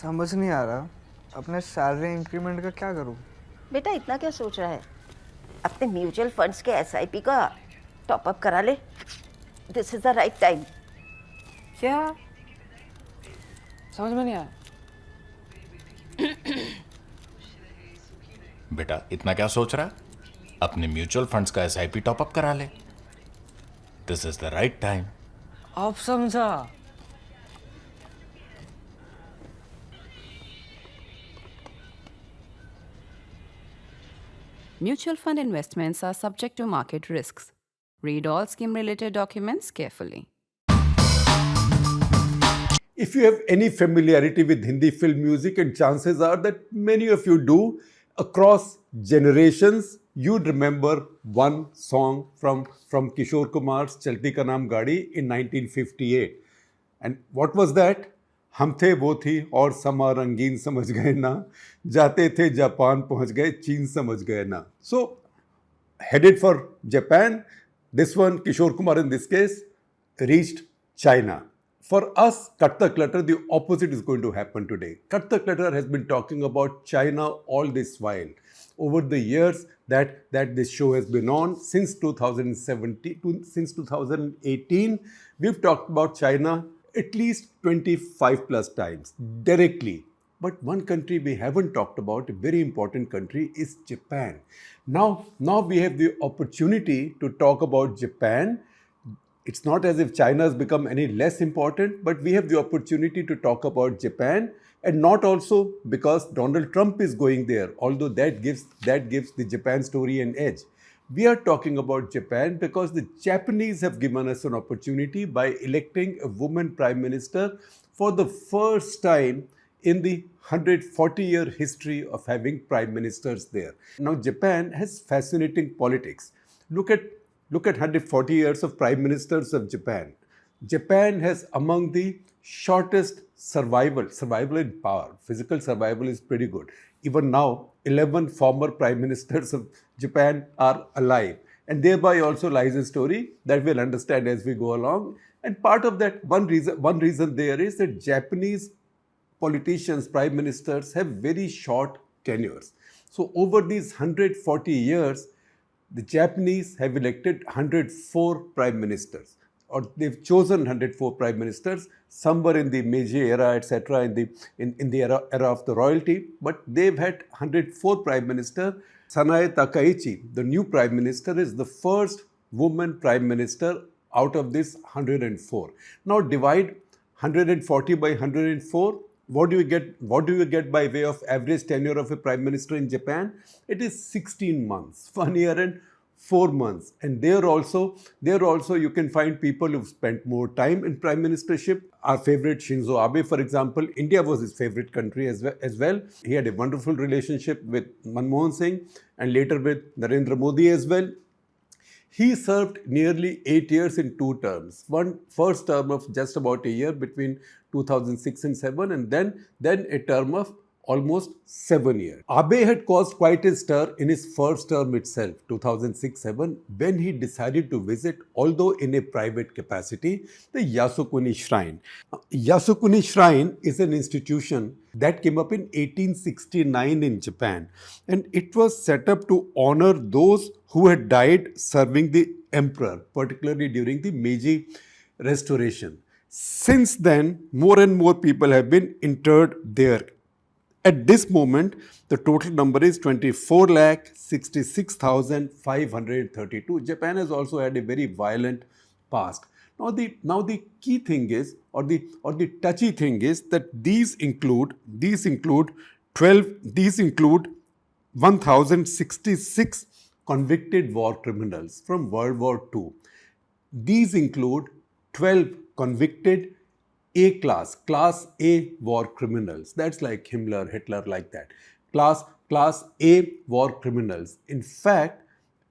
समझ नहीं आ रहा अपने सैलरी इंक्रीमेंट का क्या करूं। बेटा इतना क्या सोच रहा है? अपने म्यूचुअल फंड्स के एसआईपी का टॉप अप करा ले। This is the right time. क्या? समझ में नहीं आया। बेटा इतना क्या सोच रहा है? अपने म्यूचुअल फंड्स का एसआईपी टॉपअप करा ले। This is the right time. अब समझा। Mutual fund investments are subject to market risks. Read all scheme-related documents carefully. If you have any familiarity with Hindi film music, and chances are that many of you do, across generations, you'd remember one song from Kishore Kumar's Chalti Ka Naam Gaadi in 1958. And what was that? हम थे वो थी और समा रंगीन समझ गए ना, जाते थे जापान पहुंच गए चीन समझ गए ना. So headed for Japan, this one Kishore Kumar in this case reached China. For us, Cut the Clutter, the opposite is going to happen today. Cut the Clutter has been talking about China all this while. Over the years that this show has been on, since 2017, since 2018, we've talked about China at least 25 plus times directly. But one country we haven't talked about, a very important country, is Japan. Now we have the opportunity to talk about Japan. It's not as if China has become any less important, but we have the opportunity to talk about Japan, and not also because Donald Trump is going there, although that gives the Japan story an edge. We are talking about Japan because the Japanese have given us an opportunity by electing a woman prime minister for the first time in the 140-year history of having prime ministers there. Now, Japan has fascinating politics. Look at 140 years of prime ministers of Japan. Japan has among the shortest survival in power. Physical survival is pretty good. Even now, 11 former prime ministers of Japan are alive. And thereby also lies a story that we'll understand as we go along. And part of that, one reason there is that Japanese politicians, prime ministers, have very short tenures. So over these 140 years, the Japanese have elected 104 prime ministers, or they've chosen 104 prime ministers. Some were in the Meiji era, etc., in the era of the royalty, but they've had 104 prime minister. Sanae Takaichi, the new prime minister, is the first woman prime minister out of this 104. Now divide 140 by 104. What do you get by way of average tenure of a prime minister in Japan? It is 16 months, 1 year and 4 months. And there also you can find people who've spent more time in prime ministership. Our favorite Shinzo Abe, for example, India was his favorite country as well. He had a wonderful relationship with Manmohan Singh and later with Narendra Modi as well. He served nearly 8 years in 2 terms. One first term of just about a year between 2006 and 7, and then a term of almost 7 years. Abe had caused quite a stir in his first term itself, 2006-7, when he decided to visit, although in a private capacity, the Yasukuni Shrine. Yasukuni Shrine is an institution that came up in 1869 in Japan, and it was set up to honor those who had died serving the emperor, particularly during the Meiji Restoration. Since then, more and more people have been interred there. At this moment, the total number is 24,66,532. Japan has also had a very violent past. Now the key thing is, or the touchy thing is, that these include 1,066 convicted war criminals from World War II. These include 12 convicted Class A war criminals. That's like Himmler, Hitler, like that. Class A war criminals. In fact,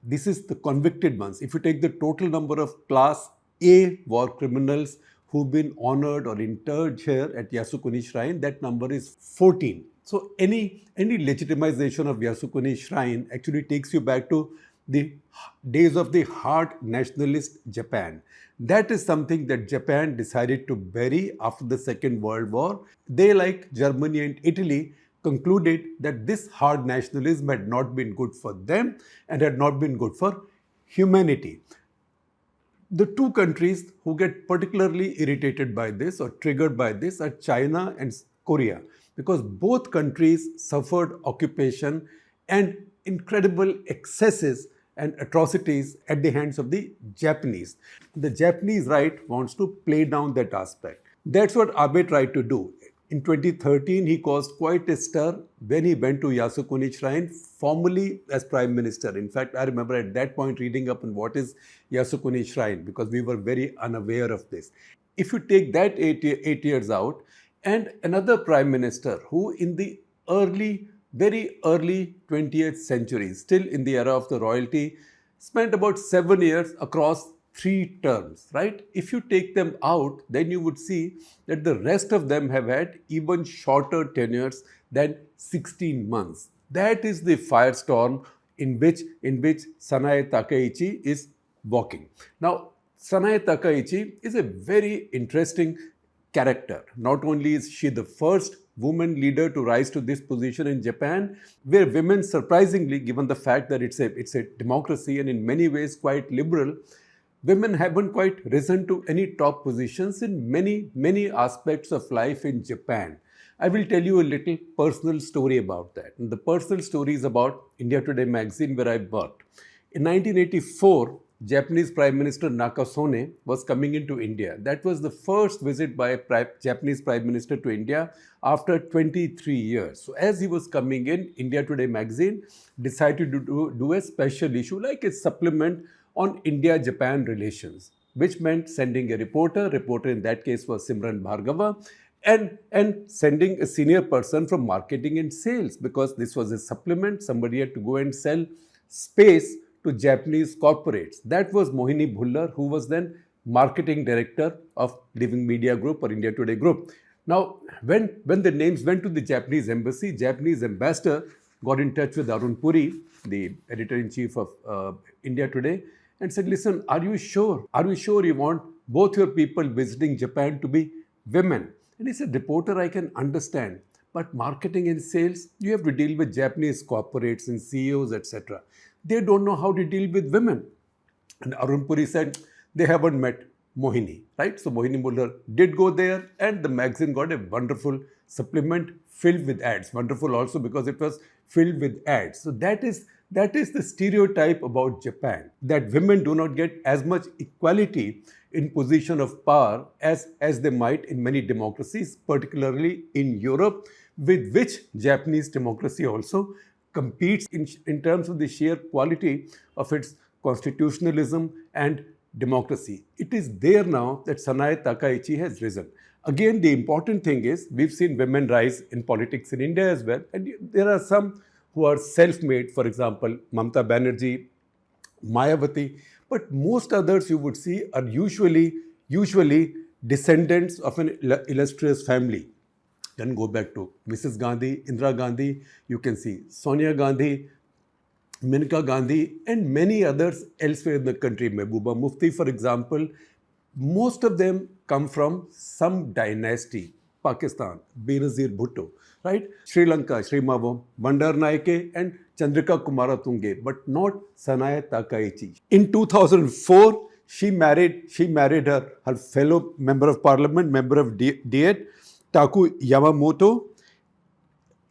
this is the convicted ones. If you take the total number of Class A war criminals who've been honored or interred here at Yasukuni Shrine, that number is 14. So any legitimization of Yasukuni Shrine actually takes you back to the days of the hard nationalist Japan. That is something that Japan decided to bury after the Second World War. They, like Germany and Italy, concluded that this hard nationalism had not been good for them and had not been good for humanity. The two countries who get particularly irritated by this or triggered by this are China and Korea, because both countries suffered occupation and incredible excesses and atrocities at the hands of the Japanese. The Japanese right wants to play down that aspect. That's what Abe tried to do. In 2013, he caused quite a stir when he went to Yasukuni Shrine, formally as Prime Minister. In fact, I remember at that point reading up on what is Yasukuni Shrine, because we were very unaware of this. If you take that 8 years out, and another Prime Minister who in the very early 20th century, still in the era of the royalty, spent about 7 years across 3 terms, right? If you take them out, then you would see that the rest of them have had even shorter tenures than 16 months. That is the firestorm in which Sanae Takaichi is walking. Now, Sanae Takaichi is a very interesting character. Not only is she the first woman leader to rise to this position in Japan, where women, surprisingly, given the fact that it's a democracy and in many ways quite liberal, women haven't quite risen to any top positions in many aspects of life in Japan. I will tell you a little personal story about that. And the personal story is about India Today magazine, where I worked. In 1984, Japanese Prime Minister Nakasone was coming into India. That was the first visit by a Japanese Prime Minister to India after 23 years. So as he was coming in, India Today magazine decided to do a special issue, like a supplement on India-Japan relations, which meant sending a reporter in that case was Simran Bhargava, and sending a senior person from marketing and sales, because this was a supplement. Somebody had to go and sell space to Japanese corporates. That was Mohini Bhullar, who was then marketing director of Living Media Group or India Today Group. Now, when the names went to the Japanese embassy, Japanese ambassador got in touch with Arun Puri, the editor-in-chief of India Today, and said, listen, are you sure? Are you sure you want both your people visiting Japan to be women? And he said, reporter, I can understand, but marketing and sales, you have to deal with Japanese corporates and CEOs, etc. They don't know how to deal with women. And Arun Puri said, they haven't met Mohini, right? So Mohini Bhullar did go there, and the magazine got a wonderful supplement filled with ads. Wonderful also because it was filled with ads. So that is the stereotype about Japan, that women do not get as much equality in position of power as they might in many democracies, particularly in Europe, with which Japanese democracy also competes in terms of the sheer quality of its constitutionalism and democracy. It is there now that Sanae Takaichi has risen. Again, the important thing is we've seen women rise in politics in India as well, and there are some who are self-made, for example, Mamata Banerjee, Mayawati, but most others you would see are usually descendants of an illustrious family. Then go back to Mrs. Gandhi, Indira Gandhi, you can see Sonia Gandhi, Maneka Gandhi, and many others elsewhere in the country. Mehbooba Mufti, for example, most of them come from some dynasty. Pakistan, Benazir Bhutto, right? Sri Lanka, Sri Mavo, Bandar Naike, and Chandrika Kumaratunge, but not Sanae Takaichi. In 2004, she married her fellow member of parliament, member of Diet, Taku Yamamoto,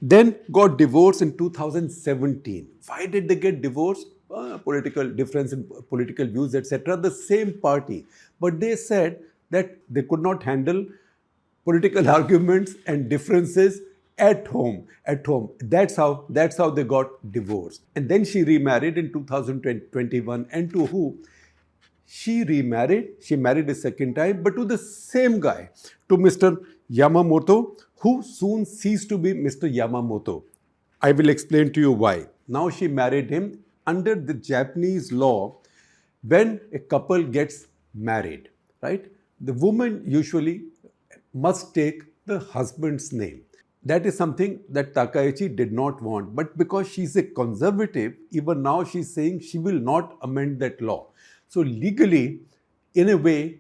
then got divorced in 2017. Why did they get divorced? Political difference in political views, etc. The same party. But they said that they could not handle political arguments and differences at home. That's how they got divorced. And then she remarried in 2021. And to who? She married a second time, but to the same guy, to Mr. Yamamoto, who soon ceased to be Mr. Yamamoto. I will explain to you why. Now she married him under the Japanese law. When a couple gets married, right, the woman usually must take the husband's name. That is something that Takaichi did not want. But because she's a conservative, even now she's saying she will not amend that law. So legally, in a way,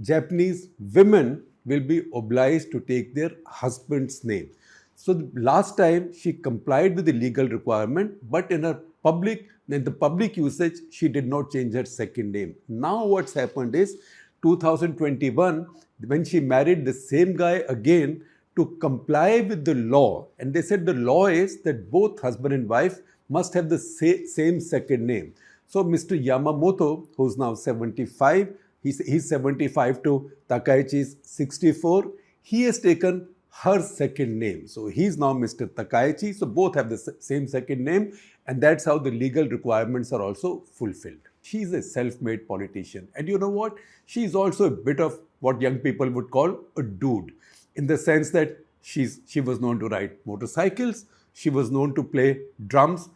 Japanese women will be obliged to take their husband's name. So the last time she complied with the legal requirement, but in the public usage, she did not change her second name. Now what's happened is 2021, when she married the same guy again to comply with the law, and they said the law is that both husband and wife must have the same second name. So Mr. Yamamoto, who's now 75, he's 75 to Takaichi's 64, he has taken her second name. So he's now Mr. Takaichi. So both have the same second name, and that's how the legal requirements are also fulfilled. She's a self-made politician. And you know what? She's also a bit of what young people would call a dude, in the sense that she was known to ride motorcycles, she was known to play drums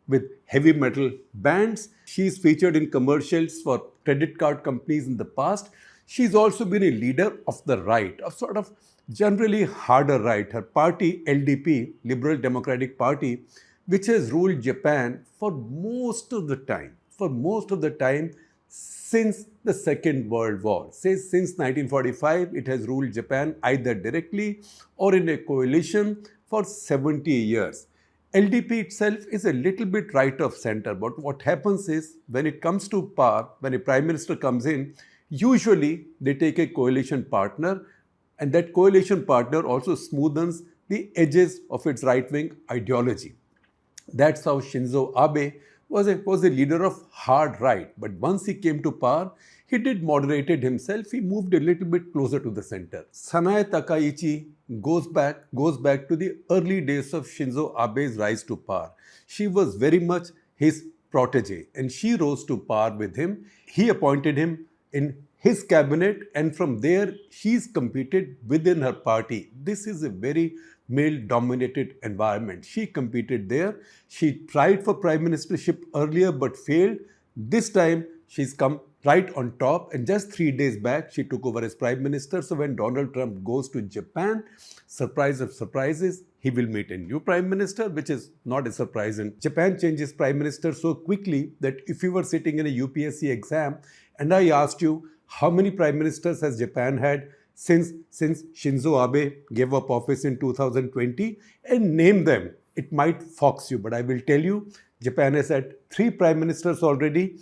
with heavy metal bands. She's featured in commercials for credit card companies in the past. She's also been a leader of the right, of sort of generally harder right. Her party, LDP, Liberal Democratic Party, which has ruled Japan for most of the time since the Second World War. Since 1945, it has ruled Japan either directly or in a coalition for 70 years. LDP itself is a little bit right of center, but what happens is when it comes to power, when a prime minister comes in, usually they take a coalition partner, and that coalition partner also smoothens the edges of its right-wing ideology. That's how Shinzo Abe was a leader of hard right. But once he came to power, he did moderated himself. He moved a little bit closer to the center. Sanae Takaichi goes back to the early days of Shinzo Abe's rise to power. She was very much his protege, and she rose to power with him. He appointed him in his cabinet, and from there, she's competed within her party. This is a very male-dominated environment. She competed there. She tried for prime ministership earlier but failed. This time, she's come right on top, and just 3 days back, she took over as prime minister. So when Donald Trump goes to Japan, surprise of surprises, he will meet a new prime minister, which is not a surprise. And Japan changes prime minister so quickly that if you were sitting in a UPSC exam and I asked you, how many prime ministers has Japan had since Shinzo Abe gave up office in 2020, and name them, it might fox you, but I will tell you, Japan has had 3 prime ministers already.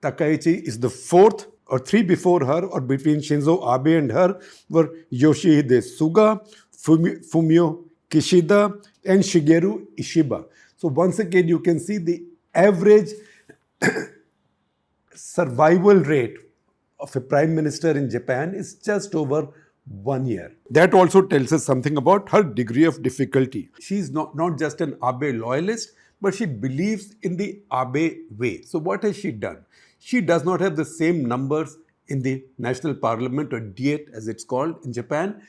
Takaichi is the 4th, or 3 before her, or between Shinzo Abe and her were Yoshihide Suga, Fumio Kishida, and Shigeru Ishiba. So once again, you can see the average survival rate of a prime minister in Japan is just over 1 year. That also tells us something about her degree of difficulty. She's not just an Abe loyalist, but she believes in the Abe way. So what has she done? She does not have the same numbers in the national parliament, or Diet as it's called in Japan,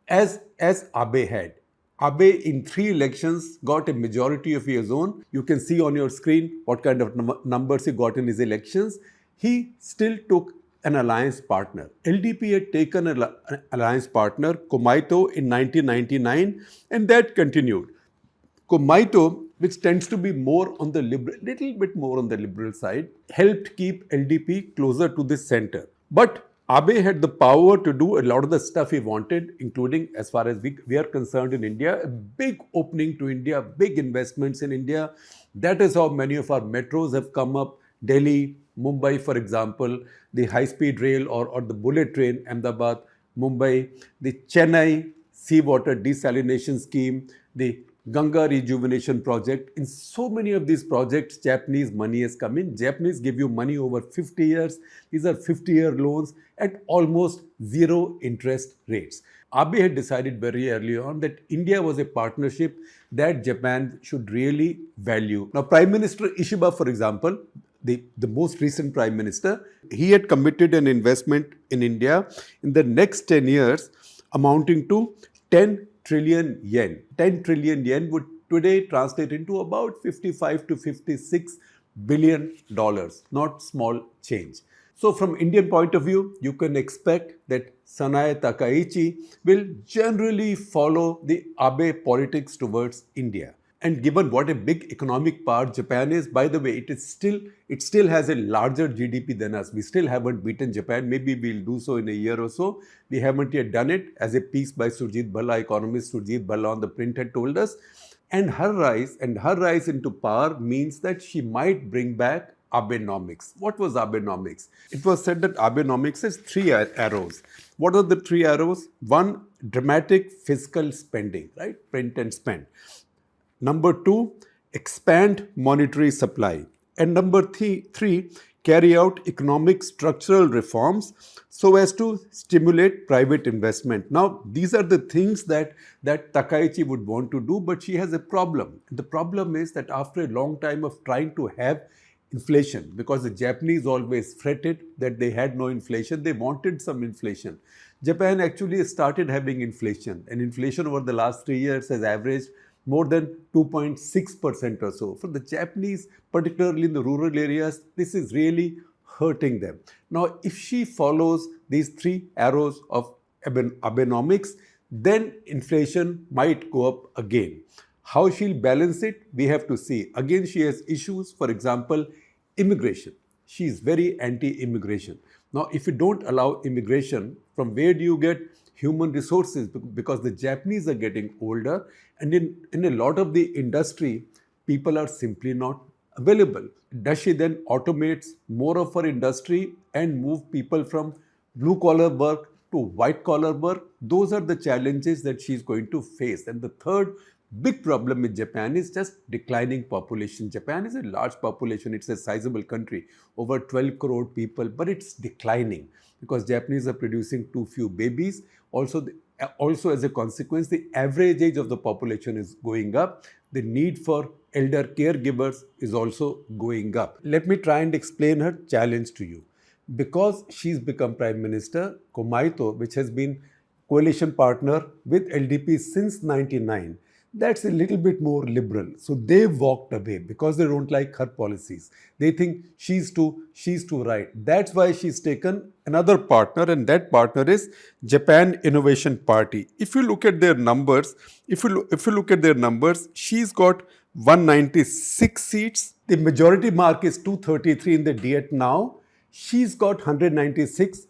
as Abe had. Abe in 3 elections got a majority of his own. You can see on your screen what kind of numbers he got in his elections. He still took an alliance partner. LDP had taken an alliance partner, Komeito, in 1999, and that continued. Komeito, which tends to be more on the little bit more on the liberal side, helped keep LDP closer to the center. But Abe had the power to do a lot of the stuff he wanted, including, as far as we are concerned in India, a big opening to India, big investments in India. That is how many of our metros have come up. Delhi, Mumbai, for example, the high-speed rail or the bullet train, Ahmedabad, Mumbai, the Chennai seawater desalination scheme, the Ganga rejuvenation project. In so many of these projects, Japanese money has come in. Japanese give you money over 50 years. These are 50-year loans at almost 0 interest rates. Abe had decided very early on that India was a partnership that Japan should really value. Now, Prime Minister Ishiba, for example, the most recent Prime Minister, he had committed an investment in India in the next 10 years amounting to 10 trillion yen. 10 trillion yen would today translate into about $55 to $56 billion, not small change. So from Indian point of view, you can expect that Sanae Takaichi will generally follow the Abe politics towards India. And given what a big economic power Japan is, by the way, it still has a larger GDP than us. We still haven't beaten Japan. Maybe we'll do so in a year or so. We haven't yet done it, as a piece by Surjit Bhalla, economist Surjit Bhalla on The Print had told us. And her rise into power means that she might bring back Abenomics. What was Abenomics? It was said that Abenomics has three arrows. What are the three arrows? One, dramatic fiscal spending, right? Print and spend. Number two, expand monetary supply. And number three, carry out economic structural reforms so as to stimulate private investment. Now, these are the things that Takaichi would want to do, but she has a problem. The problem is that after a long time of trying to have inflation, because the Japanese always fretted that they had no inflation, they wanted some inflation. Japan actually started having inflation, and inflation over the last 3 years has averaged more than 2.6% or so. For the Japanese, particularly in the rural areas, this is really hurting them. Now, if she follows these three arrows of Abenomics, then inflation might go up again. How she'll balance it, we have to see. Again, she has issues, for example, immigration. She is very anti-immigration. Now, if you don't allow immigration, from where do you get human resources? Because the Japanese are getting older, and in a lot of the industry, people are simply not available. Does she then automate more of her industry and move people from blue-collar work to white-collar work? Those are the challenges that she's going to face. And the third big problem with Japan is just declining population. Japan is a large population. It's a sizable country, over 12 crore people, but it's declining because Japanese are producing too few babies. Also, as a consequence, the average age of the population is going up. The need for elder caregivers is also going up. Let me try and explain her challenge to you. Because she's become Prime Minister, Komaito, which has been coalition partner with LDP since 1999, that's a little bit more liberal. So they walked away because they don't like her policies. They think she's too right. That's why she's taken another partner, and that partner is Japan Innovation Party. If you look at their numbers, she's got 196 seats. The majority mark is 233 in the Diet now. She's got 196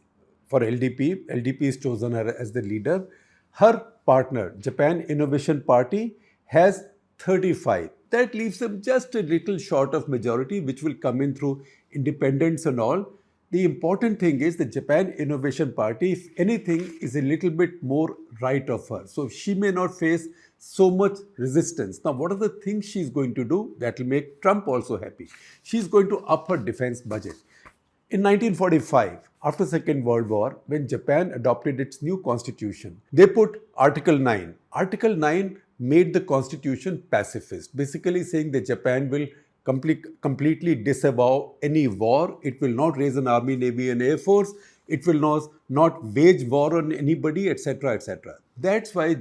for LDP. LDP has chosen her as the leader. Her partner, Japan Innovation Party, has 35. That leaves them just a little short of majority, which will come in through independents and all. The important thing is the Japan Innovation Party, if anything, is a little bit more right of her. So she may not face so much resistance. Now, what are the things she's going to do that will make Trump also happy? She's going to up her defense budget. In 1945, after Second World War, when Japan adopted its new constitution, they put Article 9. Article 9 made the constitution pacifist, basically saying that Japan will completely disavow any war. It will not raise an army, navy and air force. It will not wage war on anybody, etc., etc. That's why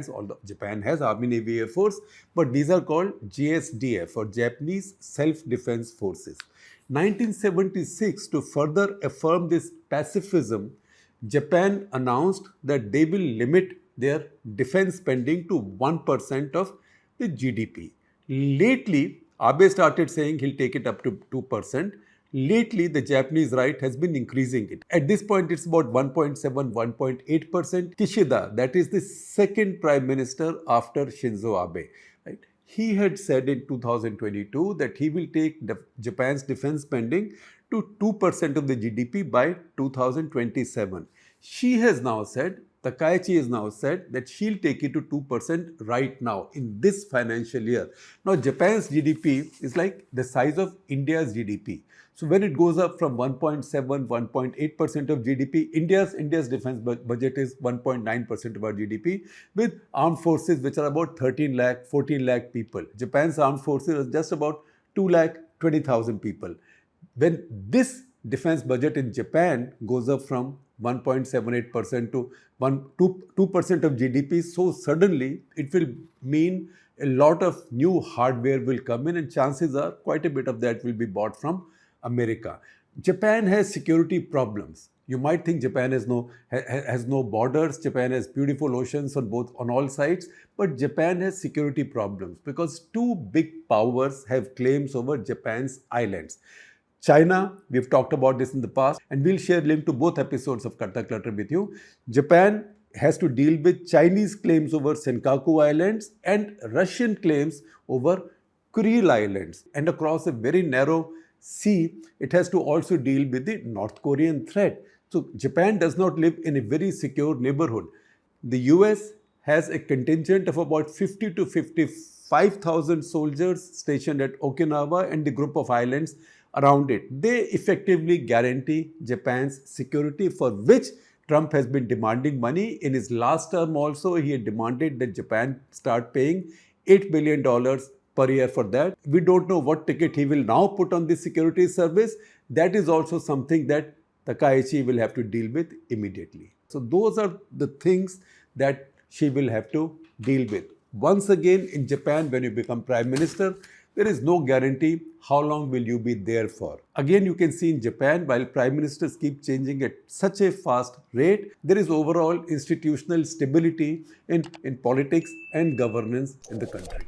although Japan has army, navy, air force, but these are called JSDF, or Japanese Self-Defense Forces. 1976, to further affirm this pacifism, Japan announced that they will limit their defense spending to 1% of the GDP. Lately, Abe started saying he'll take it up to 2%. Lately, the Japanese right has been increasing it. At this point, it's about 1.7, 1.8%. Kishida, that is the second Prime Minister after Shinzo Abe, right? He had said in 2022 that he will take Japan's defense spending to 2% of the GDP by 2027. Takaichi has now said that she'll take it to 2% right now in this financial year. Now, Japan's GDP is like the size of India's GDP. So when it goes up from 1.7, 1.8% of GDP, India's defense budget is 1.9% of our GDP, with armed forces which are about 13 lakh, 14 lakh people. Japan's armed forces are just about 2 lakh 20,000 people. When this defense budget in Japan goes up from 1.78% to 2% of GDP, so suddenly it will mean a lot of new hardware will come in, and chances are quite a bit of that will be bought from America. Japan has security problems. You might think Japan has no borders. Japan has beautiful oceans on all sides, but Japan has security problems because two big powers have claims over Japan's islands. China, we've talked about this in the past, and we'll share link to both episodes of Karta Clutter with you. Japan has to deal with Chinese claims over Senkaku Islands and Russian claims over Kuril Islands. And across a very narrow sea, it has to also deal with the North Korean threat. So Japan does not live in a very secure neighborhood. The US has a contingent of about 50 to 55,000 soldiers stationed at Okinawa and the group of islands around it. They effectively guarantee Japan's security, for which Trump has been demanding money. In his last term also, he had demanded that Japan start paying $8 billion per year for that. We don't know what ticket he will now put on the security service. That is also something that Takaichi will have to deal with immediately. So those are the things that she will have to deal with. Once again, in Japan, when you become Prime Minister, there is no guarantee how long will you be there for. Again, you can see in Japan, while Prime Ministers keep changing at such a fast rate, there is overall institutional stability in politics and governance in the country.